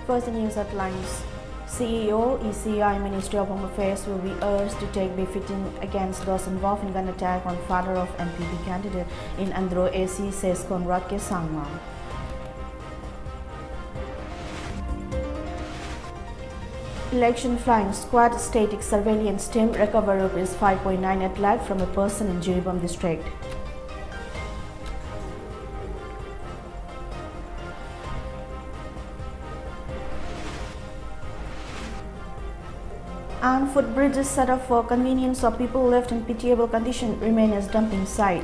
First news headlines. CEO, ECI, Ministry of Home Affairs will be urged to take befitting against those involved in gun attack on father of NPP candidate in Andhra AC, says Conrad K. Sangma. Election flying squad static surveillance team recover Rs 5.98 lakh from a person in Jiribam district. And footbridges set up for convenience of people left in pitiable condition remain as dumping site.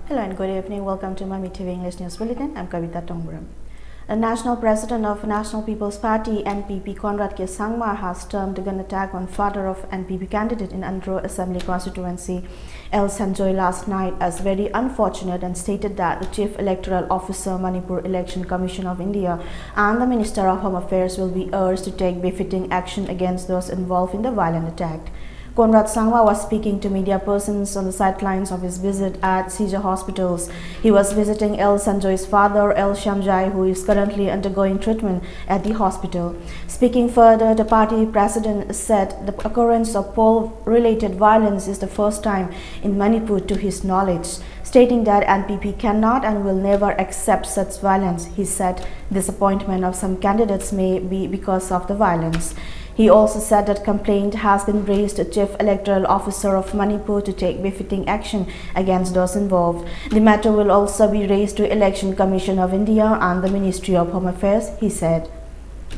Hello and good evening. Welcome to Mami TV English News Bulletin. I'm KABITA TONGBRAM. The National President of National People's Party (NPP) Conrad K. Sangma has termed the gun attack on father of NPP candidate in Andhra Assembly constituency L. Sanjoy last night as very unfortunate and stated that the Chief Electoral Officer, Manipur Election Commission of India, and the Minister of Home Affairs will be urged to take befitting action against those involved in the violent attack. Conrad Sangma was speaking to media persons on the sidelines of his visit at Caesar Hospitals. He was visiting L. Sanjoy's father, L. Shamjai, who is currently undergoing treatment at the hospital. Speaking further, the party president said the occurrence of poll-related violence is the first time in Manipur to his knowledge. Stating that NPP cannot and will never accept such violence, he said disappointment of some candidates may be because of the violence. He also said that complaint has been raised to Chief Electoral Officer of Manipur to take befitting action against those involved. The matter will also be raised to Election Commission of India and the Ministry of Home Affairs, he said.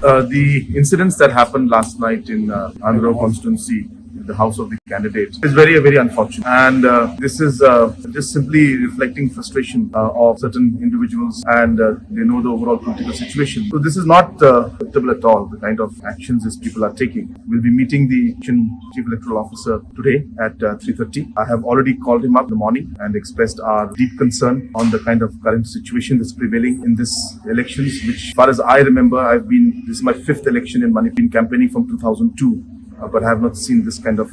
The incidents that happened last night in Andhra constituency, the house of the candidate, is very unfortunate, and this is just simply reflecting frustration of certain individuals, and they know the overall political situation. So this is not acceptable at all, the kind of actions these people are taking. We'll be meeting the Chief Electoral Officer today at 3:30. I have already called him up in the morning and expressed our deep concern on the kind of current situation that's prevailing in this elections, which, as far as I remember, this is my 5th election in Manipur, been campaigning from 2002. But I have not seen this kind of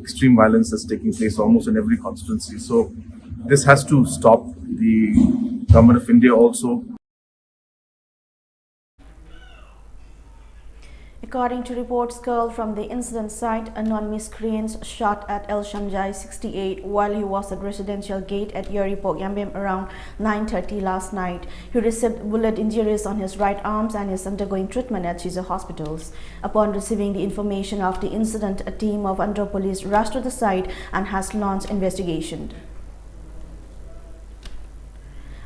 extreme violence that's taking place almost in every constituency. So this has to stop. The government of India also. According to reports curled from the incident site, unknown miscreants shot at El Shamjai, 68, while he was at residential gate at Yeripok Yambim around 9:30 last night. He received bullet injuries on his right arms and is undergoing treatment at Caesar Hospitals. Upon receiving the information of the incident, a team of Andhra police rushed to the site and has launched investigation.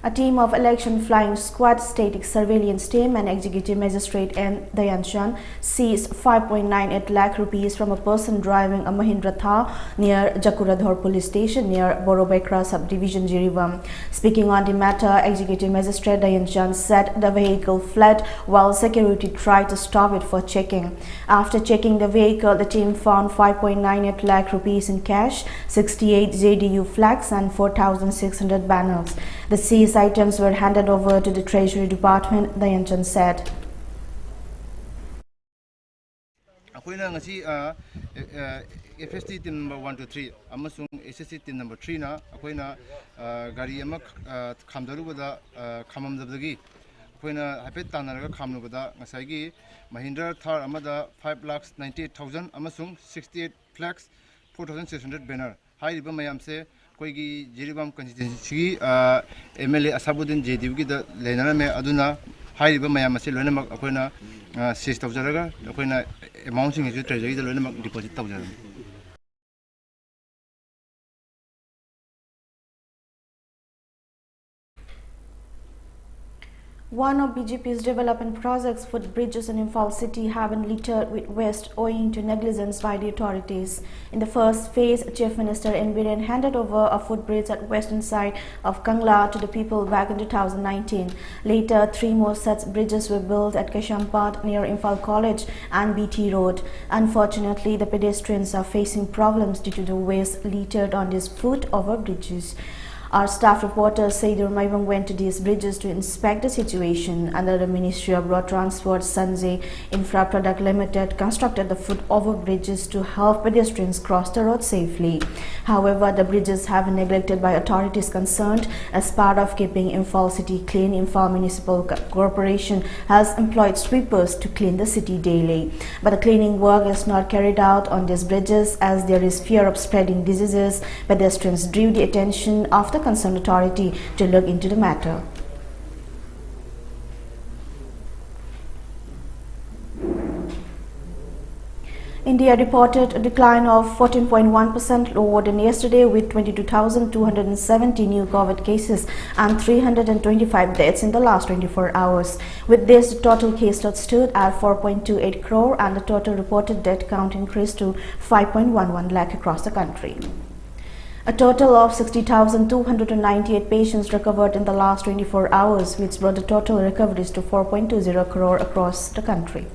A team of election flying squad, static surveillance team and executive magistrate N. Dayanshan seized 5.98 lakh rupees from a person driving a Mahindra Thar near Jakuradhar police station near Borobekra subdivision, Jiribam. Speaking on the matter, executive magistrate Dayanshan said the vehicle fled while security tried to stop it for checking. After checking the vehicle, the team found 5.98 lakh rupees in cash, 68 JDU flags and 4,600 banners. The seized items were handed over to the Treasury Department, Dayanchan said. FST team number 1 to 3 amasung SSC team number 3 na akoina gari ama khamdarubada khamamdabdagi akoina hapet tanaraga khamnubada ngasagi Mahindra Thar amada 5,98,000 amasung 68 flags 4,600 banner hairiba mayamse koigi Jiribam constituency MLA Asabuddin JDU gi da lenarame aduna hairiba mayam ase loinamak akoina seize tawjaraga akoina amount sing isu treasury da loinamak deposit tawjara. One of BJP's development projects, footbridges in Imphal city, have been littered with waste owing to negligence by the authorities. In the first phase, Chief Minister N. Biren handed over a footbridge at western side of Kangla to the people back in 2019. Later, 3 more such bridges were built at Kashampad near Imphal College and BT Road. Unfortunately, the pedestrians are facing problems due to the waste littered on these foot over bridges. Our staff reporters say the Rumaibang went to these bridges to inspect the situation. Under the Ministry of Road Transport, Sanjay Infra Product Limited constructed the foot over bridges to help pedestrians cross the road safely. However, the bridges have been neglected by authorities concerned. As part of keeping Imphal City clean, Imphal Municipal Corporation has employed sweepers to clean the city daily. But the cleaning work is not carried out on these bridges as there is fear of spreading diseases. Pedestrians drew the attention of the concerned authority to look into the matter. India reported a decline of 14.1% lower than yesterday with 22,270 new COVID cases and 325 deaths in the last 24 hours. With this, the total case load stood at 4.28 crore and the total reported death count increased to 5.11 lakh across the country. A total of 60,298 patients recovered in the last 24 hours, which brought the total recoveries to 4.20 crore across the country.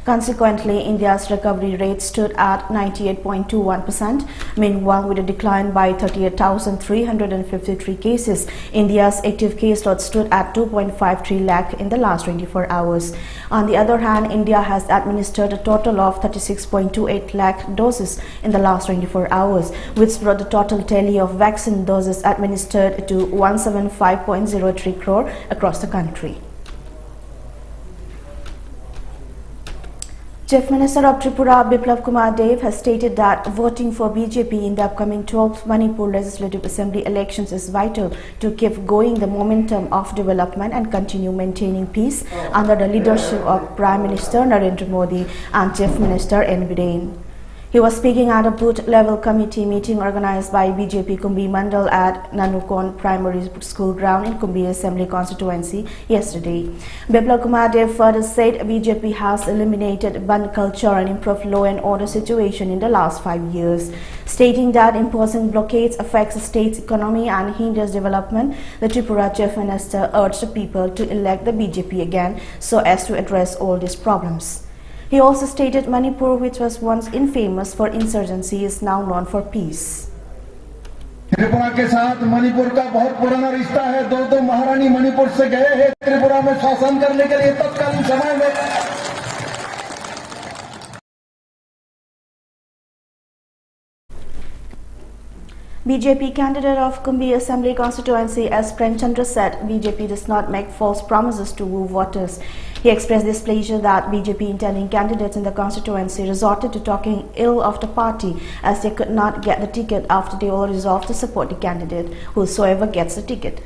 Consequently, India's recovery rate stood at 98.21%. Meanwhile, with a decline by 38,353 cases, India's active case load stood at 2.53 lakh in the last 24 hours. On the other hand, India has administered a total of 36.28 lakh doses in the last 24 hours, which brought the total tally of vaccine doses administered to 175.03 crore across the country. Chief Minister of Tripura, Biplab Kumar Dev, has stated that voting for BJP in the upcoming 12th Manipur Legislative Assembly elections is vital to keep going the momentum of development and continue maintaining peace under the leadership of Prime Minister Narendra Modi and Chief Minister N. Biren. He was speaking at a booth-level committee meeting organized by BJP Kumbi Mandal at Nanukon Primary School ground in Kumbi Assembly constituency yesterday. Biplab Kumar Dev further said BJP has eliminated band culture and improved law and order situation in the last 5 years. Stating that imposing blockades affects the state's economy and hinders development, the Tripura Chief Minister urged the people to elect the BJP again so as to address all these problems. He also stated Manipur, which was once infamous for insurgency, is now known for peace. Tripura के साथ मणिपुर का बहुत पुराना रिश्ता है। दो महारानी मणिपुर से गए हैं त्रिपुरा में शासन करने के लिए तत्कालीन समय में। BJP candidate of Kumbi Assembly constituency S. Premchandra said BJP does not make false promises to woo voters. He expressed displeasure that BJP intending candidates in the constituency resorted to talking ill of the party as they could not get the ticket after they all resolved to support the candidate, whosoever gets the ticket.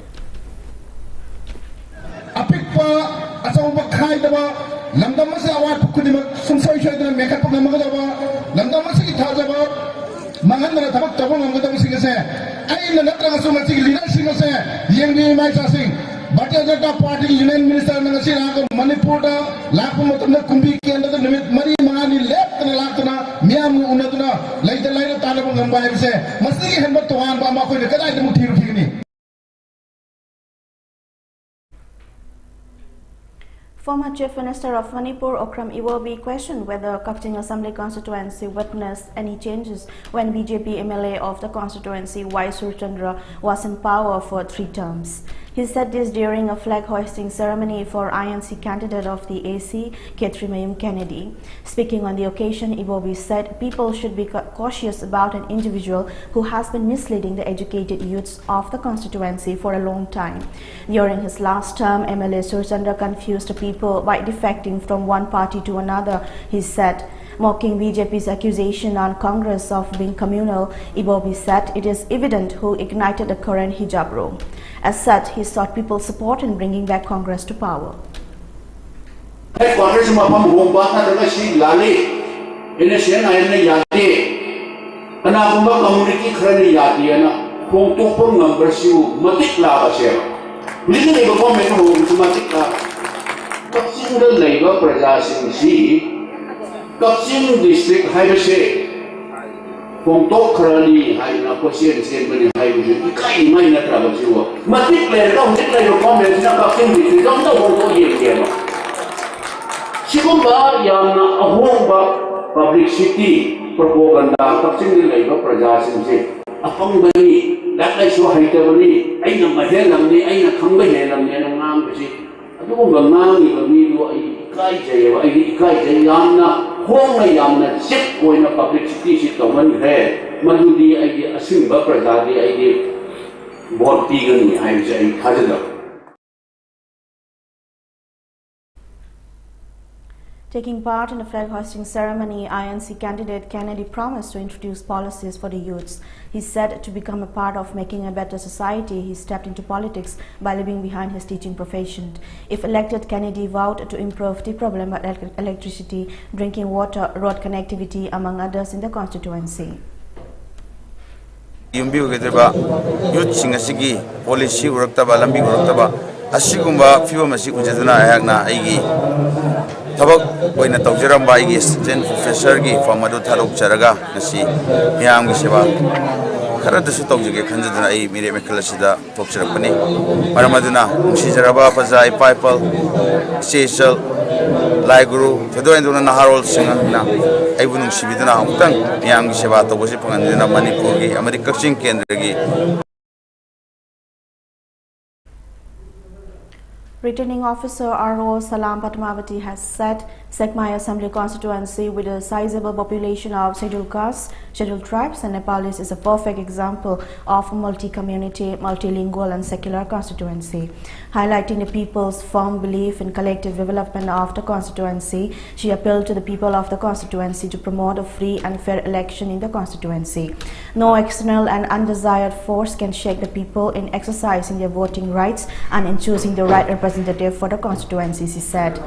Mahandra Tabak Tabon and the Singers, I in the Natrasum leadership of Yang Mai Bhattacharya Party Union Minister Nangasina, Manipur, Lakumatan Kumbi, and the Mari Mahani left and Latana, Miam Unatuna, like the light of Taliban and by say, Masiki Hambat to one Bamako, the Kadai Mutir. Former Chief Minister of Manipur, Okram Iwobi, questioned whether Kakching Assembly constituency witnessed any changes when BJP MLA of the constituency, Y. Surchandra, was in power for 3 terms. He said this during a flag-hoisting ceremony for INC candidate of the AC, Ketrimayum Kennedy. Speaking on the occasion, Iwobi said people should be cautious about an individual who has been misleading the educated youths of the constituency for a long time. During his last term, MLA Surchandra confused the people by defecting from one party to another, he said. Mocking BJP's accusation on Congress of being communal, Iwobi said it is evident who ignited the current hijab row. As such, he sought people's support in bringing back Congress to power. Kakching district haibase Kongtok Krali haina question ceremony haibu kai mai na traga jiwa matik le ka matik le ko comment na Kakching district dong to ko ye ke sigumba yamna ahongba publicity propaganda Kakching le ba praja sin se apang bani That I saw Haitavani, I know my hair, I come by hair, and I'm I don't know Mami, I Yamna, Homa Yamna, Sip, when a public species of one hair, Madudi, I assume Baprazadi, I did what vegan, I say, Kazada. Taking part in the flag hoisting ceremony, INC candidate Kennedy promised to introduce policies for the youths. He said to become a part of making a better society, he stepped into politics by leaving behind his teaching profession. If elected, Kennedy vowed to improve the problem of electricity, drinking water, road connectivity, among others in the constituency. Policy Asigumba few masi ujadana ayagna aigi tabak oina tawjaramba aigi assistant professor gi famadu thaluk charaga nasi miyam gi seba khara dasu tawjage khanjadana ai mire mekhala sida tokcharakpani maramaduna nusijaraba pajai paipal sesal lai guru thadoi naharol singa na aibu nungsibiduna amtang miyam gi seba tawbosi pangandina manipur gi amari kakching kendra gi. Returning Officer R.O. Salam Patmavati has said Sekmai Assembly constituency with a sizable population of scheduled castes, scheduled tribes and Nepalis is a perfect example of a multi-community, multilingual and secular constituency. Highlighting the people's firm belief in collective development of the constituency, she appealed to the people of the constituency to promote a free and fair election in the constituency. No external and undesired force can shake the people in exercising their voting rights and in choosing the right representative for the constituency, she said.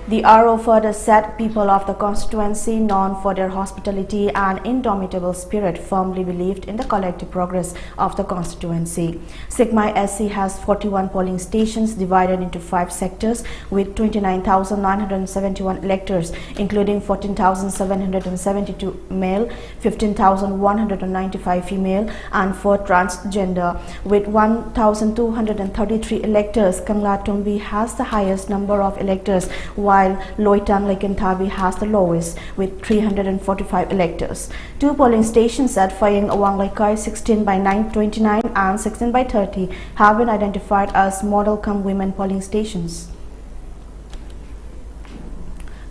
The RO further said people of the constituency, known for their hospitality and indomitable spirit, firmly believed in the collective progress of the constituency. Sekmai SC has 41 polling stations divided into 5 sectors with 29,971 electors, including 14,772 male, 15,195 female and 4 transgender. With 1,233 electors, Kangla Tumbi has the highest number of electors, while Loitang Laikenthabi has the lowest with 345 electors. 2 polling stations at Fayeng Awang 16 by 929 and 16 by 30 have been identified as model cum women polling stations.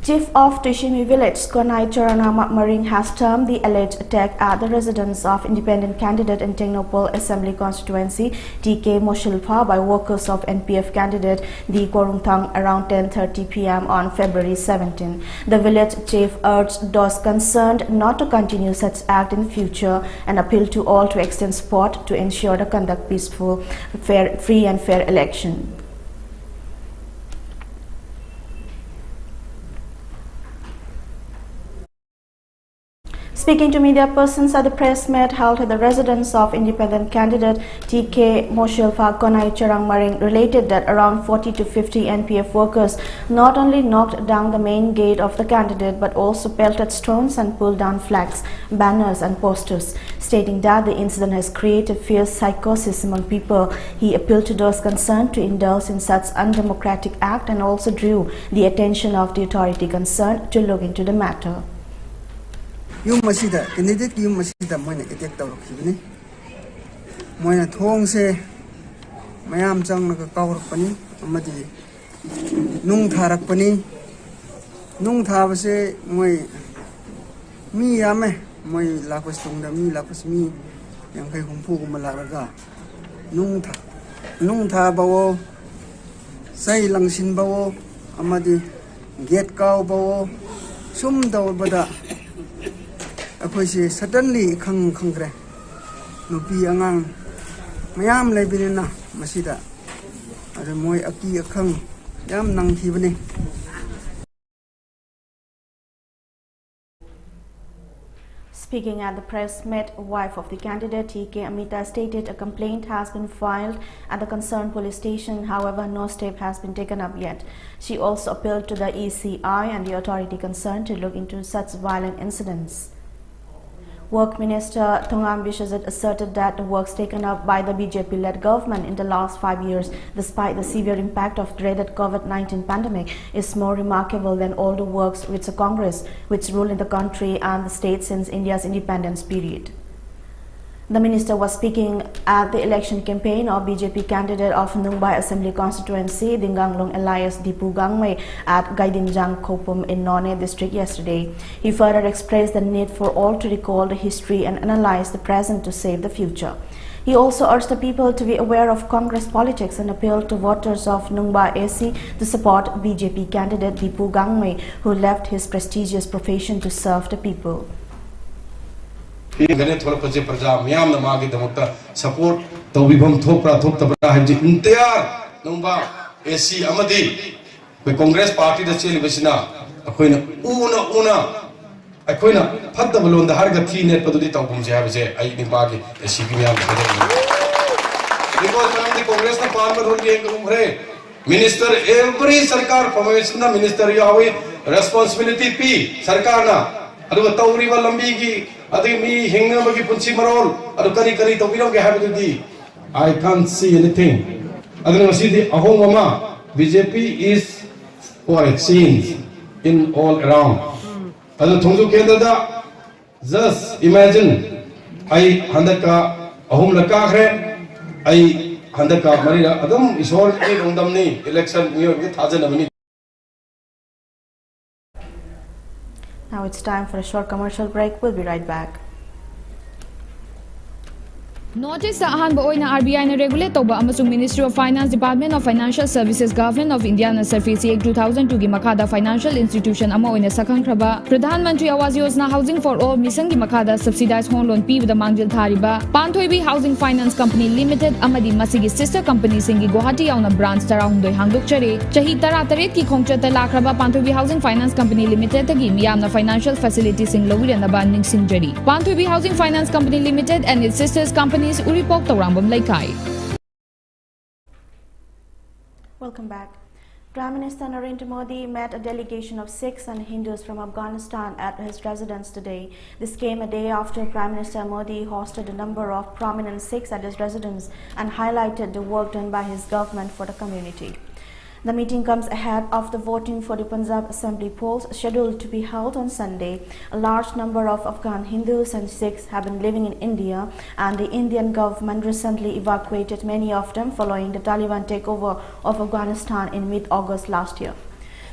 Chief of Tishimi Village, Konai Charanama Maring, has termed the alleged attack at the residence of independent candidate in Tengnopal Assembly constituency TK Moshilpa by workers of NPF candidate D. Korungthang around 10:30 p.m. on February 17. The village chief urged those concerned not to continue such act in future and appealed to all to extend support to ensure the conduct peaceful, free and fair election. Speaking to media persons at the press meet held at the residence of independent candidate TK Moshilpa, Konai Charang Maring related that around 40 to 50 NPF workers not only knocked down the main gate of the candidate but also pelted stones and pulled down flags, banners and posters. Stating that the incident has created fierce psychosis among people, he appealed to those concerned to indulge in such undemocratic act and also drew the attention of the authority concerned to look into the matter. Yung masida, candidate yung masida mo na attack tawag kibini. Mo na thong se mayam chang nakakawrak pani amadi nung tharak pani nung thaba se moy mi yame moy lapas tungda mi lapas mi yang kay humpu kumalaga nung tha bawo say langsin bawo amadi get kaw bawo sum daw bada ako si suddenly khangre nupi angang mayam leibin na masida ada moy aki akhang yam nang thibani. Speaking at the press meet, wife of the candidate TK Amita stated a complaint has been filed at the concerned police station. However, no step has been taken up yet. She also appealed to the ECI and the authority concerned to look into such violent incidents. Work Minister TONGBRAM asserted that the works taken up by the BJP-led government in the last 5 years, despite the severe impact of dreaded COVID-19 pandemic, is more remarkable than all the works which the Congress, which ruled in the country and the state since India's independence period. The minister was speaking at the election campaign of BJP candidate of Nungbai Assembly constituency, Dinganglong Elias Dipu Gangmei at Gaidinjang Kopum in None district yesterday. He further expressed the need for all to recall the history and analyze the present to save the future. He also urged the people to be aware of Congress politics and appealed to voters of Nungba AC to support BJP candidate Dipu Gangmei, who left his prestigious profession to serve the people. Support Tobibam Topra Topra entire Nungba AC Amadi, the Congress Party the Chilivishina, Una. I couldn't put the balloon the Harga net for the Topum Jabze, I think Bagi, the CPM. Because the Congress of Parliament will be Minister, every Sarkar formation, Minister Yahweh, responsibility P, Sarkarna, Adu Tauri Lambigi, Adimi, Hingamaki Punchi Marol, Adukari Kari Topino Habitati. I can't see anything. I don't see the Ahomama. BJP is for it scenes in all around. Just imagine I handaka ahum lakakre I handaka marina adam is all election year. Now it's time for a short commercial break. We'll be right back. Notice the ahanba oina RBI na regulate toba amasung Ministry of Finance Department of Financial Services Government of India na Surface Act 2002 gi makada financial institution ama oina sakhangkraba Pradhan Mantri Awas Yojana Housing for All mission gi makada subsidized home loan pibada mangjil thariba Panthoibi Housing Finance Company Limited amadi masigi sister company singi Guwahati yauna branch tarahundoi hangdokchare chahi 13 ki khongchata lakraba Panthoibi Housing Finance Company Limited tagi miyamna financial facilities sing lowiranaba ningsingjari Panthoibi Housing Finance Company Limited and its sisters company Welcome back. Prime Minister Narendra Modi met a delegation of Sikhs and Hindus from Afghanistan at his residence today. This came a day after Prime Minister Modi hosted a number of prominent Sikhs at his residence and highlighted the work done by his government for the community. The meeting comes ahead of the voting for the Punjab Assembly polls scheduled to be held on Sunday. A large number of Afghan Hindus and Sikhs have been living in India, and the Indian government recently evacuated many of them following the Taliban takeover of Afghanistan in mid-August last year.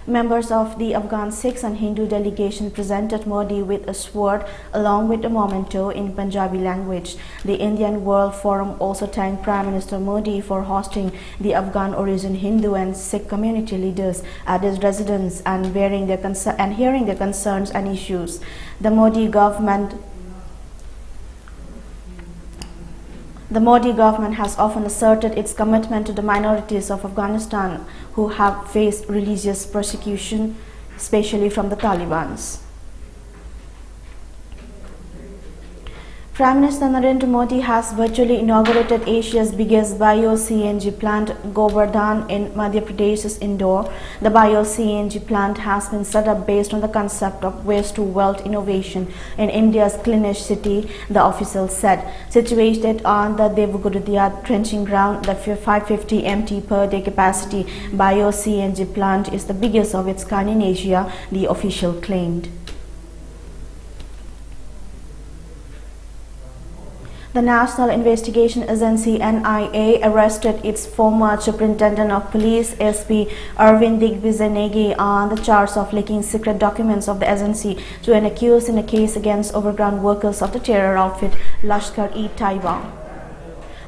Members of the Afghan Sikhs and Hindu delegation presented Modi with a sword along with a memento in Punjabi language. The Indian World Forum also thanked Prime Minister Modi for hosting the Afghan origin Hindu and Sikh community leaders at his residence and hearing their concerns and issues. The Modi government has often asserted its commitment to the minorities of Afghanistan who have faced religious persecution, especially from the Taliban. Prime Minister Narendra Modi has virtually inaugurated Asia's biggest bio-CNG plant, Govardhan, in Madhya Pradesh's Indore. The bio-CNG plant has been set up based on the concept of waste-to-wealth innovation in India's cleanest city, the official said. Situated on the Devagurudiyat trenching ground, the 550 MT per day capacity bio-CNG plant is the biggest of its kind in Asia, the official claimed. The National Investigation Agency NIA arrested its former Superintendent of Police SP Arvind Digvijay on the charge of leaking secret documents of the agency to an accused in a case against overground workers of the terror outfit Lashkar-e-Taiba.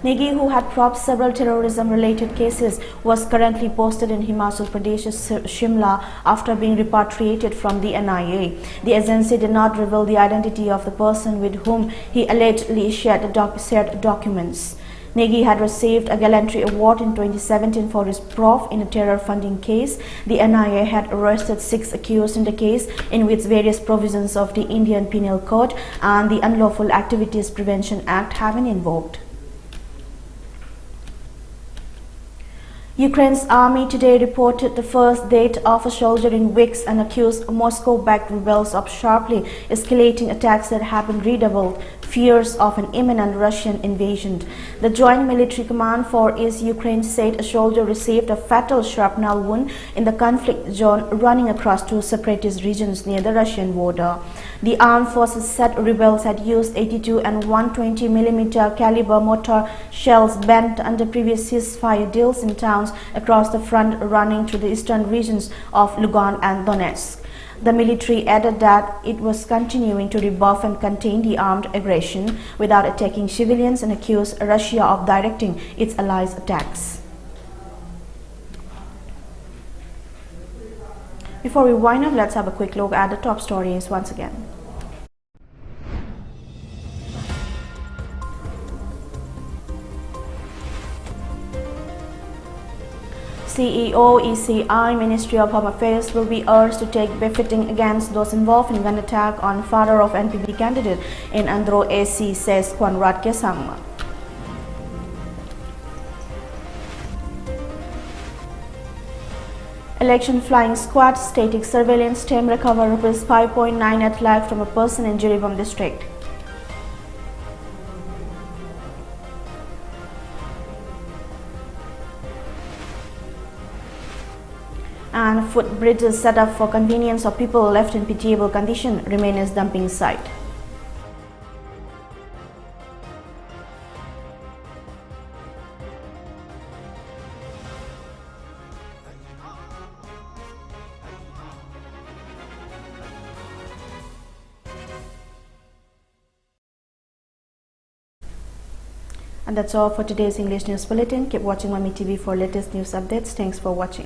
Negi, who had propped several terrorism-related cases, was currently posted in Himachal Pradesh's Shimla after being repatriated from the NIA. The agency did not reveal the identity of the person with whom he allegedly shared documents. Negi had received a gallantry award in 2017 for his proof in a terror funding case. The NIA had arrested 6 accused in the case, in which various provisions of the Indian Penal Code and the Unlawful Activities Prevention Act have been invoked. Ukraine's army today reported the first death of a soldier in weeks and accused Moscow-backed rebels of sharply escalating attacks that have been redoubled fears of an imminent Russian invasion. The Joint Military Command for East Ukraine said a soldier received a fatal shrapnel wound in the conflict zone running across 2 separatist regions near the Russian border. The armed forces said rebels had used 82 and 120mm caliber mortar shells bent under previous ceasefire deals in towns across the front running through the eastern regions of Lugansk and Donetsk. The military added that it was continuing to rebuff and contain the armed aggression without attacking civilians and accused Russia of directing its allies' attacks. Before we wind up, let's have a quick look at the top stories once again. CEO, ECI, Ministry of Home Affairs will be urged to take befitting against those involved in gun attack on father of NPP candidate in Andhra AC, says Konrad Kesangma. Election flying squad static surveillance team recover Rs 5.9 lakh from a person in Jiribam district. And footbridges set up for convenience of people left in pitiable condition remain as dumping site. And that's all for today's English News Bulletin. Keep watching Mami TV for latest news updates. Thanks for watching.